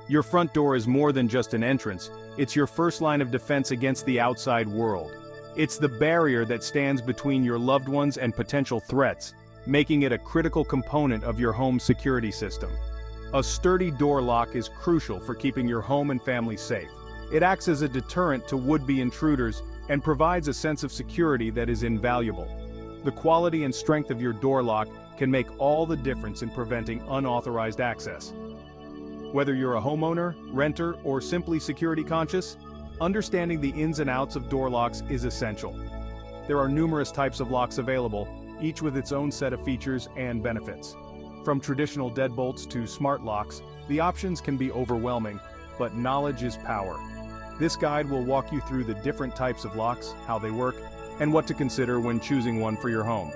Your front door is more than just an entrance, it's your first line of defense against the outside world. It's the barrier that stands between your loved ones and potential threats, making it a critical component of your home security system. A sturdy door lock is crucial for keeping your home and family safe. It acts as a deterrent to would-be intruders and provides a sense of security that is invaluable. The quality and strength of your door lock can make all the difference in preventing unauthorized access. Whether you're a homeowner, renter, or simply security conscious, understanding the ins and outs of door locks is essential. There are numerous types of locks available, each with its own set of features and benefits. From traditional deadbolts to smart locks, the options can be overwhelming, but knowledge is power. This guide will walk you through the different types of locks, how they work, and what to consider when choosing one for your home.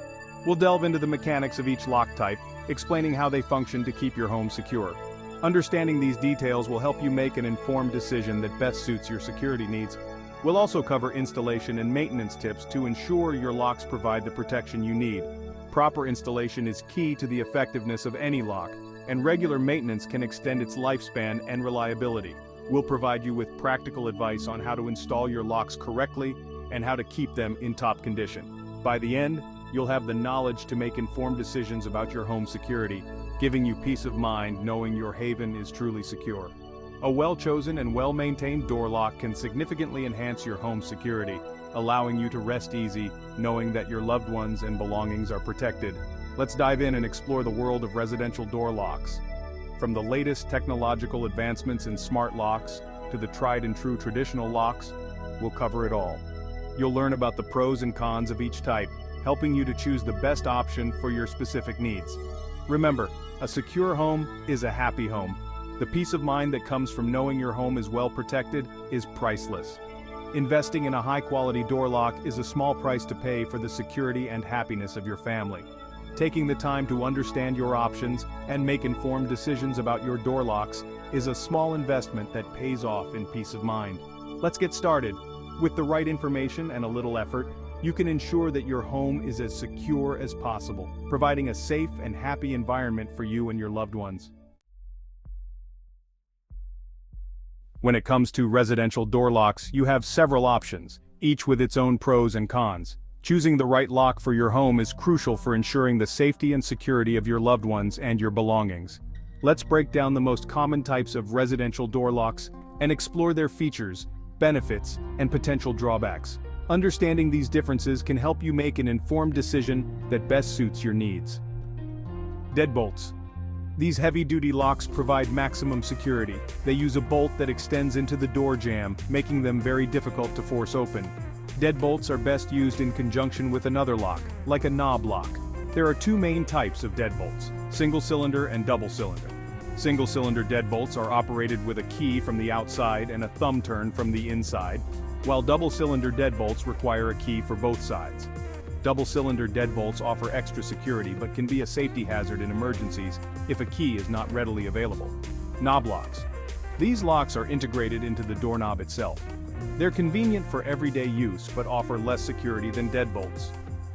We'll delve into the mechanics of each lock type, explaining how they function to keep your home secure. Understanding these details will help you make an informed decision that best suits your security needs. We'll also cover installation and maintenance tips to ensure your locks provide the protection you need. Proper installation is key to the effectiveness of any lock, and regular maintenance can extend its lifespan and reliability. We'll provide you with practical advice on how to install your locks correctly and how to keep them in top condition. By the end, you'll have the knowledge to make informed decisions about your home security, giving you peace of mind knowing your haven is truly secure. A well-chosen and well-maintained door lock can significantly enhance your home security, allowing you to rest easy, knowing that your loved ones and belongings are protected. Let's dive in and explore the world of residential door locks. From the latest technological advancements in smart locks to the tried and true traditional locks, we'll cover it all. You'll learn about the pros and cons of each type, helping you to choose the best option for your specific needs. Remember, a secure home is a happy home. The peace of mind that comes from knowing your home is well protected is priceless. Investing in a high-quality door lock is a small price to pay for the security and happiness of your family. Taking the time to understand your options and make informed decisions about your door locks is a small investment that pays off in peace of mind. Let's get started. With the right information and a little effort, you can ensure that your home is as secure as possible, providing a safe and happy environment for you and your loved ones. When it comes to residential door locks, you have several options, each with its own pros and cons. Choosing the right lock for your home is crucial for ensuring the safety and security of your loved ones and your belongings. Let's break down the most common types of residential door locks and explore their features, benefits, and potential drawbacks. Understanding these differences can help you make an informed decision that best suits your needs. Deadbolts. These heavy-duty locks provide maximum security. They use a bolt that extends into the door jamb, making them very difficult to force open. Deadbolts are best used in conjunction with another lock, like a knob lock. There are two main types of deadbolts, single-cylinder and double-cylinder. Single-cylinder deadbolts are operated with a key from the outside and a thumb turn from the inside, while double-cylinder deadbolts require a key for both sides. Double-cylinder deadbolts offer extra security but can be a safety hazard in emergencies if a key is not readily available. Knob locks. These locks are integrated into the doorknob itself. They're convenient for everyday use but offer less security than deadbolts.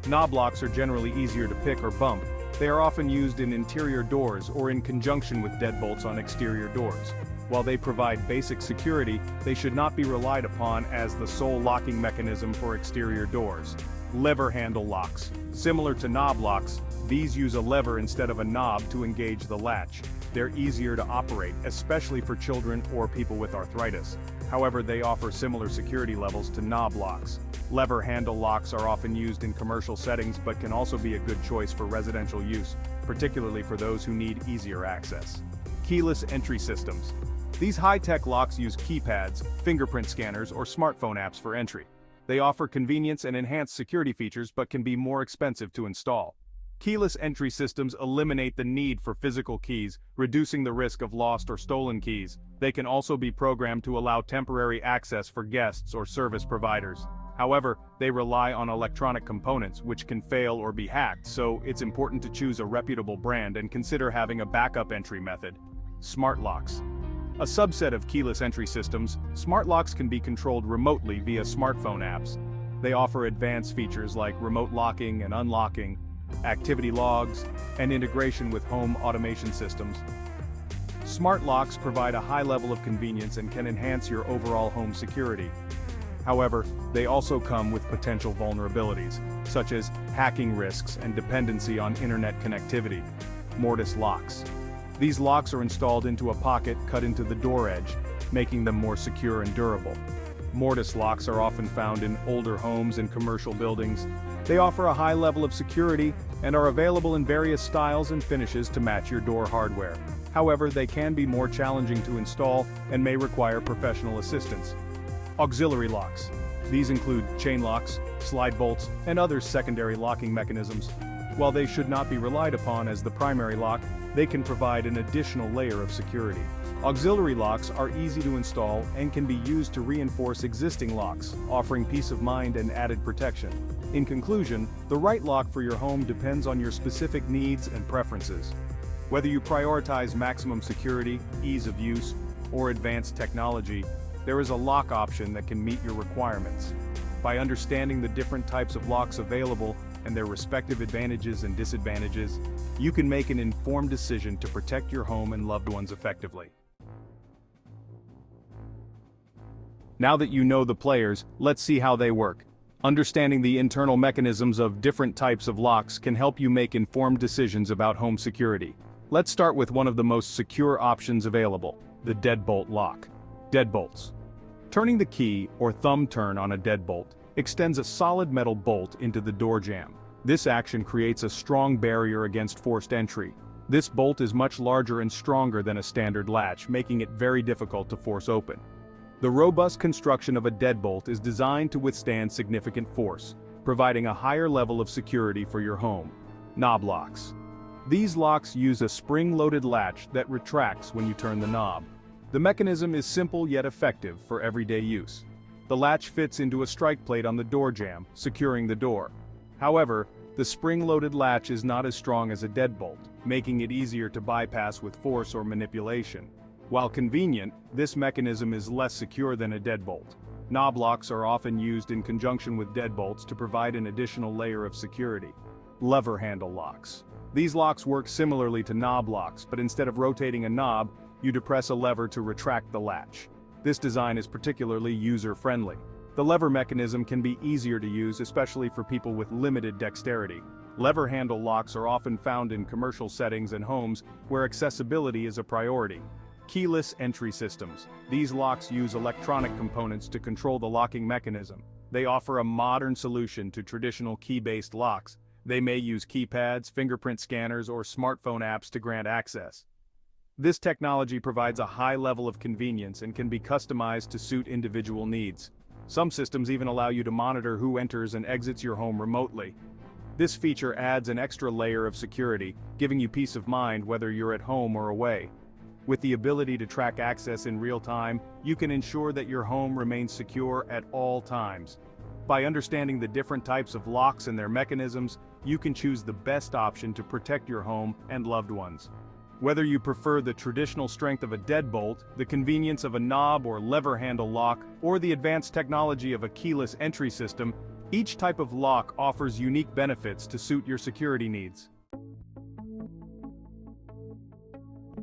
Knob locks are generally easier to pick or bump. They are often used in interior doors or in conjunction with deadbolts on exterior doors. While they provide basic security, they should not be relied upon as the sole locking mechanism for exterior doors. Lever handle locks. Similar to knob locks, these use a lever instead of a knob to engage the latch. They're easier to operate, especially for children or people with arthritis. However, they offer similar security levels to knob locks. Lever handle locks are often used in commercial settings but can also be a good choice for residential use, particularly for those who need easier access. Keyless entry systems. These high-tech locks use keypads, fingerprint scanners, or smartphone apps for entry. They offer convenience and enhanced security features but can be more expensive to install. Keyless entry systems eliminate the need for physical keys, reducing the risk of lost or stolen keys. They can also be programmed to allow temporary access for guests or service providers. However, they rely on electronic components which can fail or be hacked, so it's important to choose a reputable brand and consider having a backup entry method. Smart locks. A subset of keyless entry systems, smart locks can be controlled remotely via smartphone apps. They offer advanced features like remote locking and unlocking, activity logs, and integration with home automation systems. Smart locks provide a high level of convenience and can enhance your overall home security. However, they also come with potential vulnerabilities, such as hacking risks and dependency on internet connectivity. Mortise locks. These locks are installed into a pocket cut into the door edge, making them more secure and durable. Mortise locks are often found in older homes and commercial buildings. They offer a high level of security and are available in various styles and finishes to match your door hardware. However, they can be more challenging to install and may require professional assistance. Auxiliary locks. These include chain locks, slide bolts, and other secondary locking mechanisms. While they should not be relied upon as the primary lock, they can provide an additional layer of security. Auxiliary locks are easy to install and can be used to reinforce existing locks, offering peace of mind and added protection. In conclusion, the right lock for your home depends on your specific needs and preferences. Whether you prioritize maximum security, ease of use, or advanced technology, there is a lock option that can meet your requirements. By understanding the different types of locks available and their respective advantages and disadvantages, you can make an informed decision to protect your home and loved ones effectively. Now that you know the players, let's see how they work. Understanding the internal mechanisms of different types of locks can help you make informed decisions about home security. Let's start with one of the most secure options available, the deadbolt lock. Deadbolts. Turning the key or thumb turn on a deadbolt extends a solid metal bolt into the door jamb. This action creates a strong barrier against forced entry. This bolt is much larger and stronger than a standard latch, making it very difficult to force open. The robust construction of a deadbolt is designed to withstand significant force, providing a higher level of security for your home. Knob locks. These locks use a spring-loaded latch that retracts when you turn the knob. The mechanism is simple yet effective for everyday use. The latch fits into a strike plate on the door jamb, securing the door. However, the spring-loaded latch is not as strong as a deadbolt, making it easier to bypass with force or manipulation. While convenient, this mechanism is less secure than a deadbolt. Knob locks are often used in conjunction with deadbolts to provide an additional layer of security. Lever handle locks. These locks work similarly to knob locks, but instead of rotating a knob, you depress a lever to retract the latch. This design is particularly user-friendly. The lever mechanism can be easier to use, especially for people with limited dexterity. Lever handle locks are often found in commercial settings and homes where accessibility is a priority. Keyless entry systems. These locks use electronic components to control the locking mechanism. They offer a modern solution to traditional key-based locks. They may use keypads, fingerprint scanners, or smartphone apps to grant access. This technology provides a high level of convenience and can be customized to suit individual needs. Some systems even allow you to monitor who enters and exits your home remotely. This feature adds an extra layer of security, giving you peace of mind whether you're at home or away. With the ability to track access in real time, you can ensure that your home remains secure at all times. By understanding the different types of locks and their mechanisms, you can choose the best option to protect your home and loved ones. Whether you prefer the traditional strength of a deadbolt, the convenience of a knob or lever handle lock, or the advanced technology of a keyless entry system, each type of lock offers unique benefits to suit your security needs.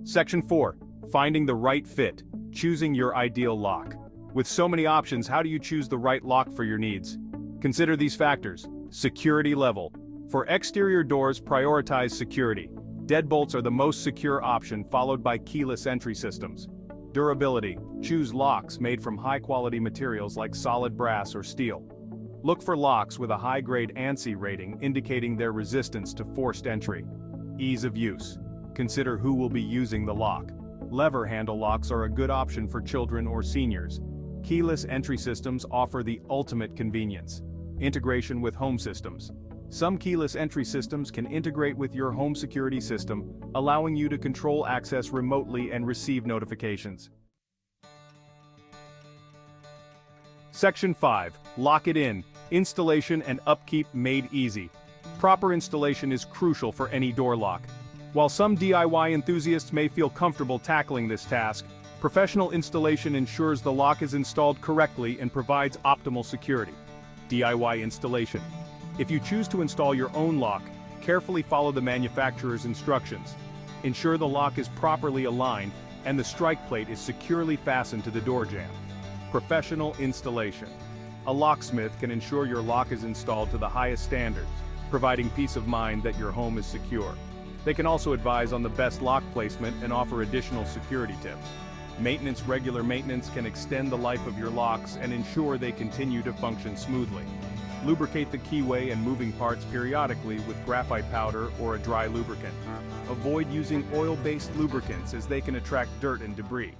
Section 4. Finding the right fit. Choosing your ideal lock. With so many options, how do you choose the right lock for your needs? Consider these factors. Security level. For exterior doors, prioritize security. Deadbolts are the most secure option, followed by keyless entry systems. Durability. Choose locks made from high-quality materials like solid brass or steel. Look for locks with a high-grade ANSI rating, indicating their resistance to forced entry. Ease of use. Consider who will be using the lock. Lever handle locks are a good option for children or seniors. Keyless entry systems offer the ultimate convenience. Integration with home systems. Some keyless entry systems can integrate with your home security system, allowing you to control access remotely and receive notifications. Section 5. Lock it in. Installation and upkeep made easy. Proper installation is crucial for any door lock. While some DIY enthusiasts may feel comfortable tackling this task, professional installation ensures the lock is installed correctly and provides optimal security. DIY installation. If you choose to install your own lock, carefully follow the manufacturer's instructions. Ensure the lock is properly aligned, and the strike plate is securely fastened to the door jamb. Professional installation. A locksmith can ensure your lock is installed to the highest standards, providing peace of mind that your home is secure. They can also advise on the best lock placement and offer additional security tips. Regular maintenance can extend the life of your locks and ensure they continue to function smoothly. Lubricate the keyway and moving parts periodically with graphite powder or a dry lubricant. Avoid using oil-based lubricants as they can attract dirt and debris.